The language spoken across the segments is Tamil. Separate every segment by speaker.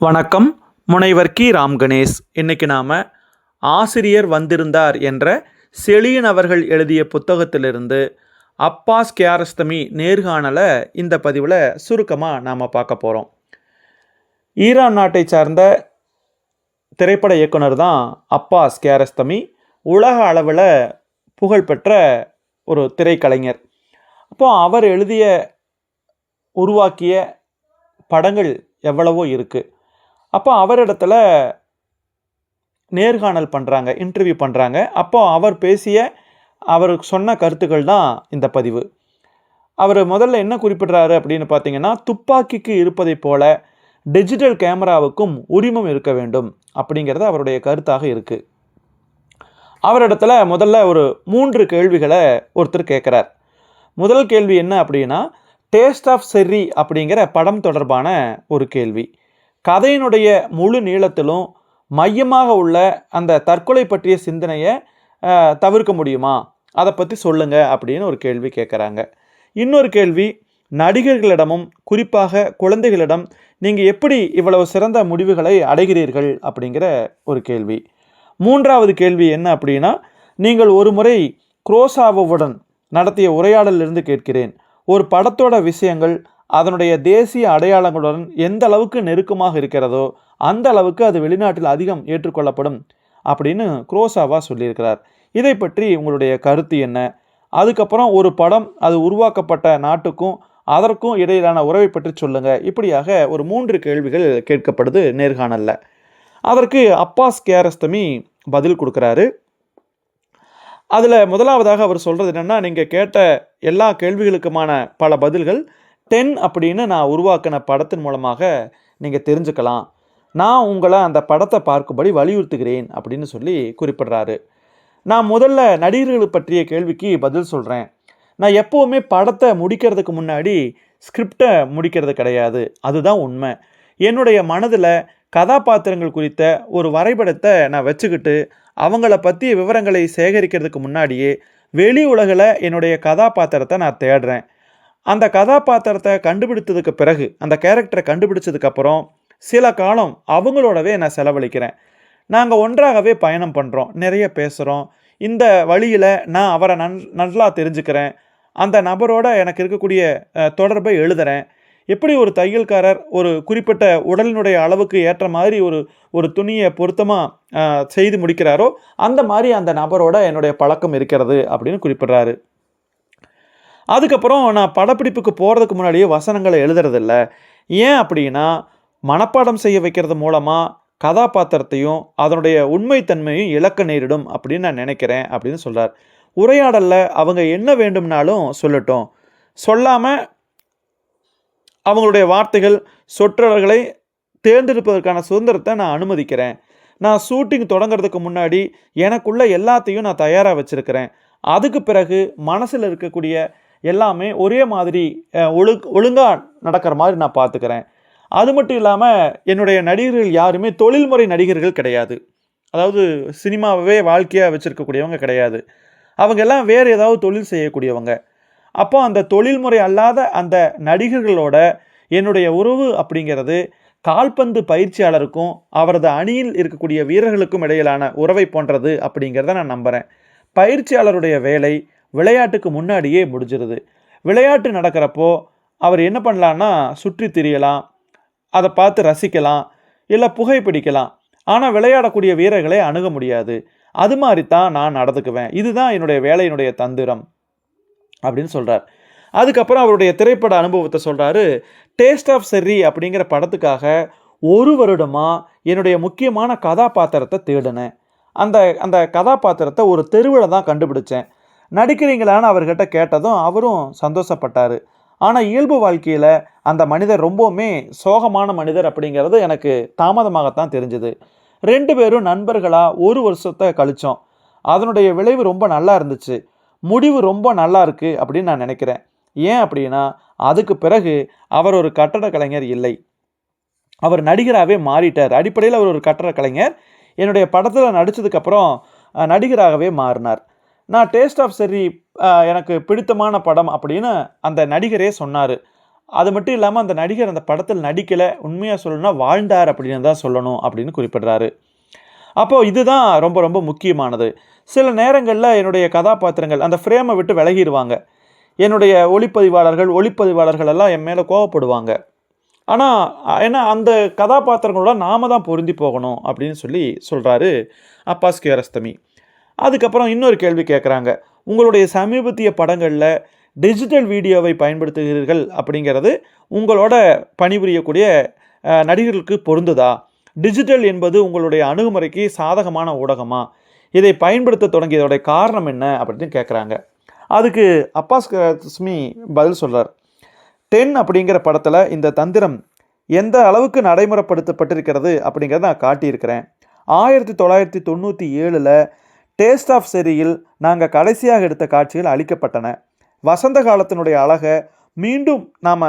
Speaker 1: வணக்கம். முனைவர் கி. ராம் கணேஷ். இன்னைக்கு நாம் ஆசிரியர் வந்திருந்தார் என்ற செழியன் அவர்கள் எழுதிய புத்தகத்திலிருந்து அப்பாஸ் கியாரஸ்தமி நேர்காணலை இந்த பதிவில் சுருக்கமாக நாம் பார்க்க போகிறோம். ஈரான் நாட்டை சார்ந்த திரைப்பட இயக்குனர் தான் அப்பாஸ் கியாரஸ்தமி. உலக அளவில் புகழ்பெற்ற ஒரு திரைக்கலைஞர். அப்போது அவர் உருவாக்கிய படங்கள் எவ்வளவோ இருக்குது. அப்போ அவரிடத்துல நேர்காணல் பண்ணுறாங்க, இன்டர்வியூ பண்ணுறாங்க. அப்போ அவர் சொன்ன கருத்துக்கள் தான் இந்த பதிவு. அவர் முதல்ல என்ன குறிப்பிடுறாரு அப்படின்னு பார்த்தீங்கன்னா, துப்பாக்கிக்கு இருப்பதை போல டிஜிட்டல் கேமராவுக்கும் உரிமம் இருக்க வேண்டும் அப்படிங்கிறது அவருடைய கருத்தாக இருக்குது. அவரிடத்துல முதல்ல ஒரு 3 கேள்விகளை ஒருத்தர் கேட்குறார். முதல் கேள்வி என்ன அப்படின்னா, டேஸ்ட் ஆஃப் செர்ரி அப்படிங்கிற படம் தொடர்பான ஒரு கேள்வி. கதையினுடைய முழு நீளத்திலும் மையமாக உள்ள அந்த தற்கொலை பற்றிய சிந்தனையை தவிர்க்க முடியுமா, அதை பற்றி சொல்லுங்க அப்படின்னு ஒரு கேள்வி கேட்குறாங்க. இன்னொரு கேள்வி, நடிகர்களிடமும் குறிப்பாக குழந்தைகளிடம் நீங்கள் எப்படி இவ்வளவு சிறந்த முடிவுகளை அடைகிறீர்கள் அப்படிங்கிற ஒரு கேள்வி. 3வது கேள்வி என்ன அப்படின்னா, நீங்கள் ஒரு முறை குரோசாவாவுடன் நடத்திய உரையாடலிருந்து கேட்கிறேன், ஒரு படத்தோட விஷயங்கள் அதனுடைய தேசிய அடையாளங்களுடன் எந்த அளவுக்கு நெருக்கமாக இருக்கிறதோ அந்த அளவுக்கு அது வெளிநாட்டில் அதிகம் ஏற்றுக்கொள்ளப்படும் அப்படின்னு குரோசாவா சொல்லியிருக்கிறார். இதை பற்றி உங்களுடைய கருத்து என்ன? அதுக்கப்புறம் ஒரு படம் அது உருவாக்கப்பட்ட நாட்டுக்கும் அதற்கும் இடையிலான உறவை பற்றி சொல்லுங்கள். இப்படியாக ஒரு 3 கேள்விகள் கேட்கப்படுது நேர்காணலில். அதற்கு அப்பாஸ் கியாரஸ்தமி பதில் கொடுக்குறாரு. அதில் முதலாவதாக அவர் சொல்கிறது என்னென்னா, நீங்கள் கேட்ட எல்லா கேள்விகளுக்குமான பல பதில்கள் 10 அப்படின்னு நான் உருவாக்கின படத்தின் மூலமாக நீங்கள் தெரிஞ்சுக்கலாம். நான் உங்களை அந்த படத்தை பார்க்கும்படி வலியுறுத்துகிறேன் அப்படின்னு சொல்லி குறிப்பிடுறாரு. நான் முதல்ல நடிகர்கள் பற்றிய கேள்விக்கு பதில் சொல்கிறேன். நான் எப்போவுமே படத்தை முடிக்கிறதுக்கு முன்னாடி ஸ்கிரிப்டை முடிக்கிறது கிடையாது. அதுதான் உண்மை. என்னுடைய மனதில் கதாபாத்திரங்கள் குறித்த ஒரு வரைபடத்தை நான் வச்சுக்கிட்டு அவங்கள பற்றிய விவரங்களை சேகரிக்கிறதுக்கு முன்னாடியே வெளி உலகில் என்னுடைய கதாபாத்திரத்தை நான் தேடுறேன். அந்த கதாபாத்திரத்தை கண்டுபிடித்ததுக்கு பிறகு, அந்த கேரக்டரை கண்டுபிடிச்சதுக்கப்புறம் சில காலம் அவங்களோடவே நான் செலவழிக்கிறேன். நாங்கள் ஒன்றாகவே பயணம் பண்ணுறோம், நிறைய பேசுகிறோம். இந்த வழியில் நான் அவரை நல்லா தெரிஞ்சுக்கிறேன். அந்த நபரோட எனக்கு இருக்கக்கூடிய தொடர்பை எழுதுகிறேன். எப்படி ஒரு தையல்காரர் ஒரு குறிப்பிட்ட உடலினுடைய அளவுக்கு ஏற்ற மாதிரி ஒரு துணியை பொருத்தமாக செய்து முடிக்கிறாரோ அந்த மாதிரி அந்த நபரோட என்னுடைய பழக்கம் இருக்கிறது அப்படின்னு குறிப்பிட்றாரு. அதுக்கப்புறம் நான் படப்பிடிப்புக்கு போகிறதுக்கு முன்னாடியே வசனங்களை எழுதுறதில்ல. ஏன் அப்படின்னா, மனப்பாடம் செய்ய வைக்கிறது மூலமாக கதாபாத்திரத்தையும் அதனுடைய உண்மைத்தன்மையும் இழக்க நேரிடும் அப்படின்னு நான் நினைக்கிறேன் அப்படின்னு சொல்கிறார். உரையாடலில் அவங்க என்ன வேண்டும்னாலும் சொல்லட்டும், சொல்லாமல் அவங்களுடைய வார்த்தைகள் சொற்றொடர்களை தேர்ந்தெடுப்பதற்கான சுதந்திரத்தை நான் அனுமதிக்கிறேன். நான் ஷூட்டிங் தொடங்கிறதுக்கு முன்னாடி எனக்குள்ள எல்லாத்தையும் நான் தயாராக வச்சுருக்கிறேன். அதுக்கு பிறகு மனசில் இருக்கக்கூடிய எல்லாமே ஒரே மாதிரி ஒழுங்காக நடக்கிற மாதிரி நான் பார்த்துக்கிறேன். அது மட்டும் இல்லாமல் என்னுடைய நடிகர்கள் யாருமே தொழில்முறை நடிகர்கள் கிடையாது. அதாவது சினிமாவே வாழ்க்கையாக வச்சுருக்கக்கூடியவங்க கிடையாது. அவங்க எல்லாம் வேறு ஏதாவது தொழில் செய்யக்கூடியவங்க. அப்போ அந்த தொழில்முறை அல்லாத அந்த நடிகர்களோட என்னுடைய உறவு அப்படிங்கிறது கால்பந்து பயிற்சியாளருக்கும் அவரது அணியில் இருக்கக்கூடிய வீரர்களுக்கும் இடையிலான உறவை போன்றது அப்படிங்கிறத நான் நம்புகிறேன். பயிற்சியாளருடைய வேலை விளையாட்டுக்கு முன்னாடியே முடிஞ்சிருது. விளையாட்டு நடக்கிறப்போ அவர் என்ன பண்ணலான்னா சுற்றி திரியலாம், அதை பார்த்து ரசிக்கலாம், இல்லை புகைப்பிடிக்கலாம். ஆனால் விளையாடக்கூடிய வீரர்களை அணுக முடியாது. அது மாதிரி தான் நான் நடந்துக்குவேன். இதுதான் என்னுடைய வேலையினுடைய தந்திரம் அப்படின்னு சொல்கிறார். அதுக்கப்புறம் அவருடைய திரைப்பட அனுபவத்தை சொல்கிறாரு. டேஸ்ட் ஆஃப் செர்ரி அப்படிங்கிற படத்துக்காக 1 வருடமாக என்னுடைய முக்கியமான கதாபாத்திரத்தை தேடினேன். அந்த கதாபாத்திரத்தை ஒரு தெருவில் தான் கண்டுபிடிச்சேன். நடிக்கிறீங்களான்னு அவர்கிட்ட கேட்டதும் அவரும் சந்தோஷப்பட்டார். ஆனால் இயல்பு வாழ்க்கையில் அந்த மனிதர் ரொம்பவுமே சோகமான மனிதர் அப்படிங்கிறது எனக்கு தாமதமாகத்தான் தெரிஞ்சுது. 2 பேரும் நண்பர்களாக 1 வருஷத்தை கழித்தோம். அதனுடைய விளைவு ரொம்ப நல்லா இருந்துச்சு. முடிவு ரொம்ப நல்லா இருக்குது அப்படின்னு நான் நினைக்கிறேன். ஏன் அப்படின்னா, அதுக்கு பிறகு அவர் ஒரு கட்டட கலைஞர் இல்லை, அவர் நடிகராகவே மாறிட்டார். அடிப்படையில் அவர் ஒரு கட்டட கலைஞர். என்னுடைய படத்தில் நடித்ததுக்கப்புறம் நடிகராகவே மாறினார். நான் டேஸ்ட் ஆஃப் செர்ரி எனக்கு பிடித்தமான படம் அப்படின்னு அந்த நடிகரே சொன்னார். அது மட்டும் இல்லாமல் அந்த நடிகர் அந்த படத்தில் நடிக்கலை, உண்மையாக சொல்லணும்னா வாழ்ந்தார் அப்படின்னு தான் சொல்லணும் அப்படின்னு குறிப்பிடுறாரு. அப்போது இதுதான் ரொம்ப ரொம்ப முக்கியமானது. சில நேரங்களில் என்னுடைய கதாபாத்திரங்கள் அந்த ஃப்ரேமை விட்டு விலகிடுவாங்க. என்னுடைய ஒளிப்பதிவாளர்கள் எல்லாம் என் மேலே கோவப்படுவாங்க. ஆனால் ஏன்னா அந்த கதாபாத்திரங்களோட நாம தான் பொருந்தி போகணும் அப்படின்னு சொல்லி சொல்கிறாரு அப்பாஸ் கியாரஸ்தமி. அதுக்கப்புறம் இன்னொரு கேள்வி கேட்குறாங்க. உங்களுடைய சமீபத்திய படங்களில் டிஜிட்டல் வீடியோவை பயன்படுத்துகிறீர்கள் அப்படிங்கிறது உங்களோட பணிபுரியக்கூடிய நடிகர்களுக்கு பொருந்துதா? டிஜிட்டல் என்பது உங்களுடைய அணுகுமுறைக்கு சாதகமான ஊடகமா? இதை பயன்படுத்த தொடங்கியதோடைய காரணம் என்ன அப்படின்னு கேட்குறாங்க. அதுக்கு அப்பாஸ் கியாரஸ்தமி பதில் சொல்கிறார். 10 அப்படிங்கிற படத்தில் இந்த தந்திரம் எந்த அளவுக்கு நடைமுறைப்படுத்தப்பட்டிருக்கிறது அப்படிங்கிறத நான் காட்டியிருக்கிறேன். 1997 டேஸ்ட் ஆஃப் செரியில் நாங்கள் கடைசியாக எடுத்த காட்சிகள் அளிக்கப்பட்டன. வசந்த காலத்தினுடைய அழகை மீண்டும் நாம்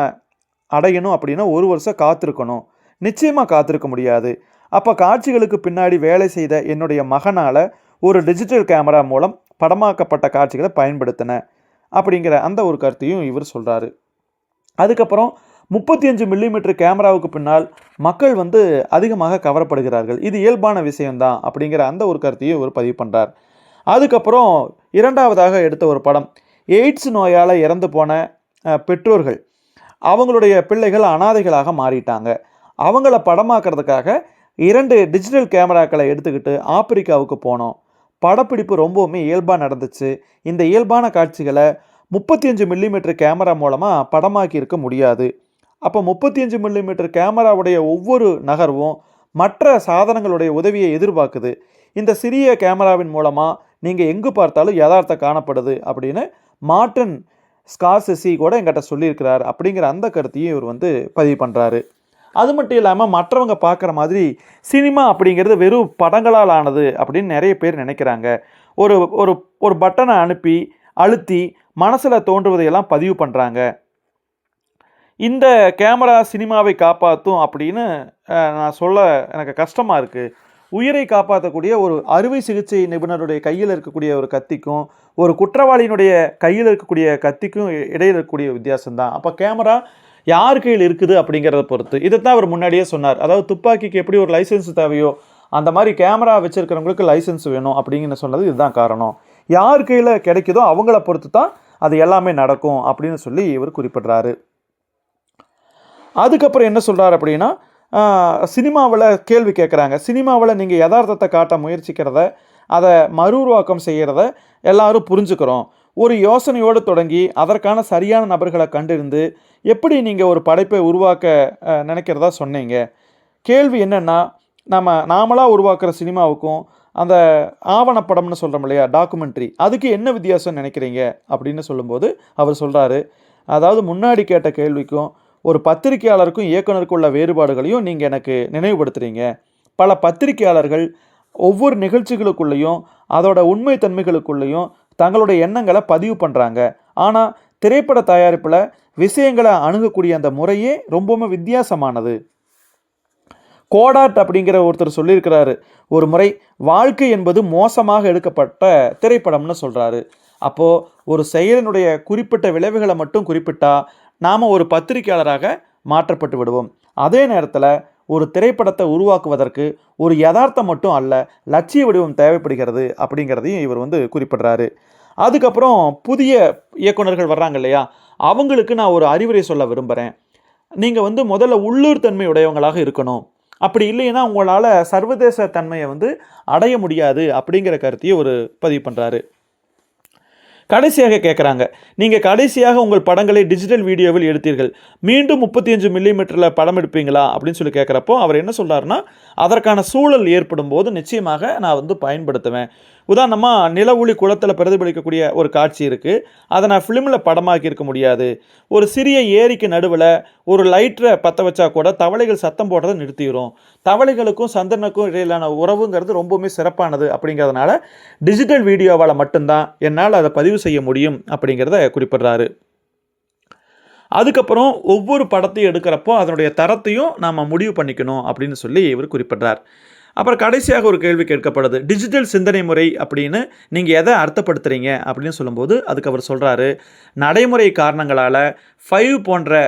Speaker 1: அடையணும் அப்படின்னா 1 வருஷம் காத்திருக்கணும். நிச்சயமாக காத்திருக்க முடியாது. அப்போ காட்சிகளுக்கு பின்னாடி வேலை செய்த என்னுடைய மகனால் ஒரு டிஜிட்டல் கேமரா மூலம் படமாக்கப்பட்ட காட்சிகளை பயன்படுத்தின அப்படிங்கிற அந்த ஒரு கருத்தையும் இவர் சொல்கிறாரு. அதுக்கப்புறம் 35 மில்லிமீட்டர் கேமராவுக்கு பின்னால் மக்கள் அதிகமாக கவரப்படுகிறார்கள். இது இயல்பான விஷயம்தான் அப்படிங்கிற அந்த ஒரு கருத்தையும் இவர் பதிவு பண்ணுறார். அதுக்கப்புறம் 2வதாக எடுத்த ஒரு படம், எய்ட்ஸ் நோயால் இறந்து போன பெற்றோர்கள், அவங்களுடைய பிள்ளைகள் அனாதைகளாக மாறிட்டாங்க. அவங்கள படமாக்கிறதுக்காக 2 டிஜிட்டல் கேமராக்களை எடுத்துக்கிட்டு ஆப்பிரிக்காவுக்கு போனோம். படப்பிடிப்பு ரொம்பவுமே இயல்பாக நடந்துச்சு. இந்த இயல்பான காட்சிகளை 35 மில்லிமீட்டர் கேமரா மூலமாக படமாக்கி இருக்க முடியாது. அப்போ 35 மில்லிமீட்டர் கேமராவுடைய ஒவ்வொரு நகர்வும் மற்ற சாதனங்களுடைய உதவியை எதிர்பார்க்குது. இந்த சிறிய கேமராவின் மூலமாக நீங்கள் எங்கு பார்த்தாலும் யதார்த்தம் காணப்படுது அப்படின்னு மார்ட்டின் ஸ்கார்செஸி கூட எங்கிட்ட சொல்லியிருக்கிறார் அப்படிங்கிற அந்த கருத்தையும் இவர் பதிவு பண்ணுறாரு. அது மட்டும் இல்லாமல் மற்றவங்க பார்க்குற மாதிரி சினிமா அப்படிங்கிறது வெறும் படங்களால் ஆனது அப்படின்னு நிறைய பேர் நினைக்கிறாங்க. ஒரு ஒரு ஒரு பட்டனை அழுத்தி மனசில் தோன்றுவதையெல்லாம் பதிவு பண்ணுறாங்க. இந்த கேமரா சினிமாவை காப்பாற்றும் அப்படின்னு நான் சொல்ல எனக்கு கஷ்டமாக இருக்குது. உயிரை காப்பாற்றக்கூடிய ஒரு அறுவை சிகிச்சை நிபுணருடைய கையில் இருக்கக்கூடிய ஒரு கத்திக்கும் ஒரு குற்றவாளியினுடைய கையில் இருக்கக்கூடிய கத்திக்கும் இடையில் இருக்கக்கூடிய வித்தியாசம்தான். அப்போ கேமரா யார் கையில் இருக்குது அப்படிங்கிறத பொறுத்து. இதைத்தான் அவர் முன்னாடியே சொன்னார். அதாவது துப்பாக்கிக்கு எப்படி ஒரு லைசன்ஸ் தேவையோ அந்த மாதிரி கேமரா வச்சுருக்கிறவங்களுக்கு லைசன்ஸ் வேணும் அப்படிங்கிற சொன்னது இதுதான் காரணம். யார் கையில் கிடைக்குதோ அவங்கள பொறுத்து தான் அது எல்லாமே நடக்கும் அப்படின்னு சொல்லி இவர் குறிப்பிட்றாரு. அதுக்கப்புறம் என்ன சொல்கிறார் அப்படின்னா, சினிமாவில் கேள்வி கேட்குறாங்க. சினிமாவில் நீங்கள் யதார்த்தத்தை காட்ட முயற்சிக்கிறத, அதை உருவாக்கம் செய்கிறத எல்லாரும் புரிஞ்சுக்கிறோம். ஒரு யோசனையோடு தொடங்கி அதற்கான சரியான நபர்களை கண்டறிந்து எப்படி நீங்கள் ஒரு படைப்பை உருவாக்க நினைக்கிறதா சொன்னீங்க. கேள்வி என்னென்னா, நாமளாக உருவாக்குற சினிமாவுக்கும் அந்த ஆவணப்படம்னு சொல்கிறோம் இல்லையா, டாக்குமெண்ட்ரி, அதுக்கு என்ன வித்தியாசம் நினைக்கிறீங்க அப்படின்னு சொல்லும்போது அவர் சொல்கிறாரு, அதாவது முன்னாடி கேட்ட கேள்விக்கும் ஒரு பத்திரிகையாளருக்கும் இயக்குனருக்கும் உள்ள வேறுபாடுகளையும் நீங்கள் எனக்கு நினைவுபடுத்துகிறீங்க. பல பத்திரிகையாளர்கள் ஒவ்வொரு நிகழ்ச்சிகளுக்குள்ளேயும் அதோட உண்மைத்தன்மைகளுக்குள்ளேயும் தங்களுடைய எண்ணங்களை பதிவு பண்ணுறாங்க. ஆனால் திரைப்பட தயாரிப்பில் விஷயங்களை அணுகக்கூடிய அந்த முறையே ரொம்பவுமே வித்தியாசமானது. கோடாட் அப்படிங்கிற ஒருத்தர் சொல்லியிருக்கிறாரு ஒரு முறை, வாழ்க்கை என்பது மோசமாக எடுக்கப்பட்ட திரைப்படம்னு சொல்கிறாரு. அப்போது ஒரு செயலினுடைய குறிப்பிட்ட விளைவுகளை மட்டும் குறிப்பிட்டா நாம் ஒரு பத்திரிகையாளராக மாற்றப்பட்டு விடுவோம். அதே நேரத்தில் ஒரு திரைப்படத்தை உருவாக்குவதற்கு ஒரு யதார்த்தம் மட்டும் அல்ல, லட்சிய வடிவம் தேவைப்படுகிறது அப்படிங்கிறதையும் இவர் குறிப்பிடுறாரு. அதுக்கப்புறம் புதிய இயக்குனர்கள் வர்றாங்க இல்லையா, அவங்களுக்கு நான் ஒரு அறிவுரை சொல்ல விரும்புகிறேன். நீங்கள் முதல்ல உள்ளூர் தன்மை உடையவங்களாக இருக்கணும். அப்படி இல்லைன்னா உங்களால் சர்வதேச தன்மையை அடைய முடியாது அப்படிங்கிற கருத்தையும் ஒரு பதிவு பண்ணுறாரு. கடைசியாக கேட்குறாங்க, நீங்கள் கடைசியாக உங்கள் படங்களை டிஜிட்டல் வீடியோவில் எடுத்தீர்கள், மீண்டும் 35 மில்லிமீட்டரில் படம் எடுப்பீங்களா அப்படின்னு சொல்லி கேட்குறப்போ அவர் என்ன சொல்கிறாருன்னா, அதற்கான சூழல் ஏற்படும் போது நிச்சயமாக நான் பயன்படுத்துவேன். உதாரணமாக நில ஒளி குளத்தில் பிரதிபலிக்கக்கூடிய ஒரு காட்சி இருக்குது, அதை நான் ஃபிலிமில் படமாக்கி இருக்க முடியாது. ஒரு சிறிய ஏரிக்கு நடுவில் ஒரு லைட்டரை பற்ற வச்சா கூட தவளைகள் சத்தம் போடுறதை நிறுத்திடும். தவளைகளுக்கும் சந்திரனுக்கும் இடையிலான உறவுங்கிறது ரொம்பவுமே சிறப்பானது. அப்படிங்கிறதுனால டிஜிட்டல் வீடியோவால் மட்டும்தான் என்னால் அதை பதிவு செய்ய முடியும் அப்படிங்கிறத குறிப்பிட்றாரு. அதுக்கப்புறம் ஒவ்வொரு படத்தையும் எடுக்கிறப்போ அதனுடைய தரத்தையும் நாம் முடிவு பண்ணிக்கணும் அப்படின்னு சொல்லி இவர் குறிப்பிட்றார். அப்புறம் கடைசியாக ஒரு கேள்வி கேட்கப்படுது, டிஜிட்டல் சிந்தனை முறை அப்படின்னு நீங்கள் எதை அர்த்தப்படுத்துகிறீங்க அப்படின்னு சொல்லும்போது அதுக்கு அவர் சொல்கிறாரு, நடைமுறை காரணங்களால் 5 போன்ற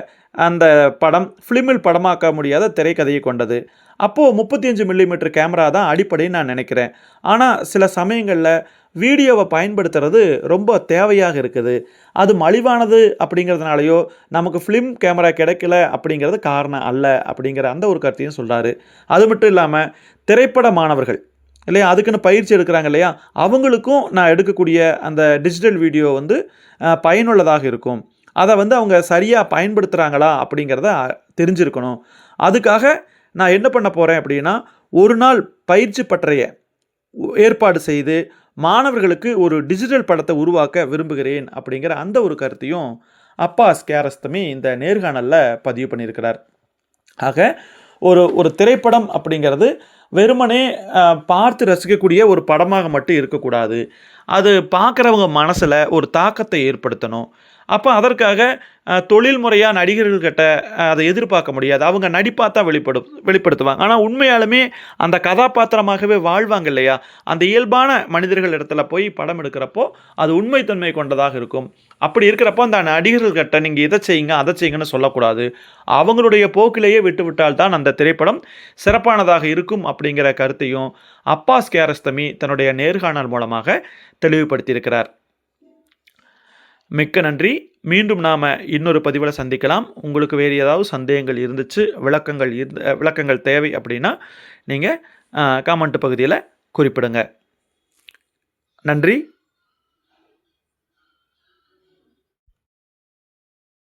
Speaker 1: அந்த படம் ஃபிலிமில் படமாக்க முடியாத திரைக்கதையை கொண்டது. அப்போது 35 மில்லிமீட்டர் கேமரா தான் அடிப்படைன்னு நான் நினைக்கிறேன். ஆனால் சில சமயங்களில் வீடியோவை பயன்படுத்துறது ரொம்ப தேவையாக இருக்குது. அது மலிவானது அப்படிங்கிறதுனாலையோ நமக்கு ஃபிலிம் கேமரா கிடைக்கல அப்படிங்கிறது காரணம் அல்ல அப்படிங்கிற அந்த ஒரு கருத்தையும் சொல்கிறாரு. அது மட்டும் இல்லாமல் திரைப்பட மாணவர்கள் இல்லையா, அதுக்குன்னு பயிற்சி எடுக்கிறாங்க இல்லையா, அவங்களுக்கும் நான் எடுக்கக்கூடிய அந்த டிஜிட்டல் வீடியோ வந்து பயனுள்ளதாக இருக்கும். அதை வந்து அவங்க சரியாக பயன்படுத்துகிறாங்களா அப்படிங்கிறத தெரிஞ்சிருக்கணும். அதுக்காக நான் என்ன பண்ண போகிறேன் அப்படின்னா, ஒரு நாள் பயிற்சி பட்டறைய ஏற்பாடு செய்து மாணவர்களுக்கு ஒரு டிஜிட்டல் படத்தை உருவாக்க விரும்புகிறேன் அப்படிங்கிற அந்த ஒரு கருத்தையும் அப்பாஸ் கியாரஸ்தமி இந்த நேர்காணலில் பதிவு பண்ணியிருக்கிறார். ஆக ஒரு திரைப்படம் அப்படிங்கிறது வெறுமனே பார்த்து ரசிக்கக்கூடிய ஒரு படமாக மட்டும் இருக்கக்கூடாது. அது பார்க்குறவங்க மனசில் ஒரு தாக்கத்தை ஏற்படுத்தணும். அப்போ அதற்காக தொழில்முறையாக நடிகர்கள்கிட்ட அதை எதிர்பார்க்க முடியாது. அவங்க நடிப்பாக தான் வெளிப்படுத்துவாங்க. ஆனால் உண்மையாலுமே அந்த கதாபாத்திரமாகவே வாழ்வாங்க இல்லையா, அந்த இயல்பான மனிதர்கள் இடத்துல போய் படம் எடுக்கிறப்போ அது உண்மைத்தன்மை கொண்டதாக இருக்கும். அப்படி இருக்கிறப்போ அந்த நடிகர்கள்கிட்ட நீங்கள் இதை செய்யுங்க அதை செய்யுங்கன்னு சொல்லக்கூடாது. அவங்களுடைய போக்கிலேயே விட்டுவிட்டால் தான் அந்த திரைப்படம் சிறப்பானதாக இருக்கும் அப்படிங்கிற கருத்தையும் அப்பாஸ் கியாரஸ்தமி தன்னுடைய நேர்காணல் மூலமாக தெளிவுபடுத்தியிருக்கிறார். மிக்க நன்றி. மீண்டும் நாம் இன்னொரு பதிவில் சந்திக்கலாம். உங்களுக்கு வேறு ஏதாவது சந்தேகங்கள் இருந்துச்சு, விளக்கங்கள் தேவை அப்படின்னா நீங்கள் காமெண்ட் பகுதியில் குறிப்பிடுங்க. நன்றி.